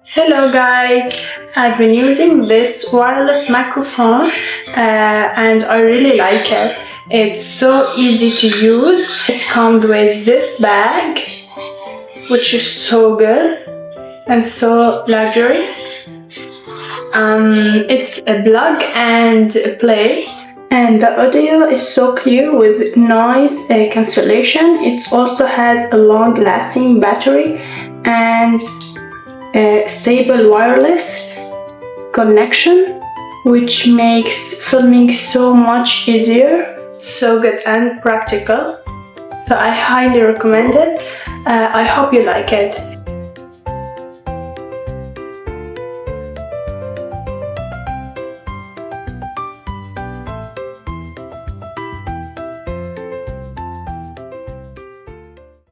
Hello guys, I've been using this wireless microphone and I really like it. It's so easy to use. It comes with this bag, which is so good and so luxury. It's a plug and play, and the audio is so clear with noise cancellation. It also has a long-lasting battery and a stable wireless connection, which makes filming so much easier. So good and practical. So I highly recommend it. I hope you like it.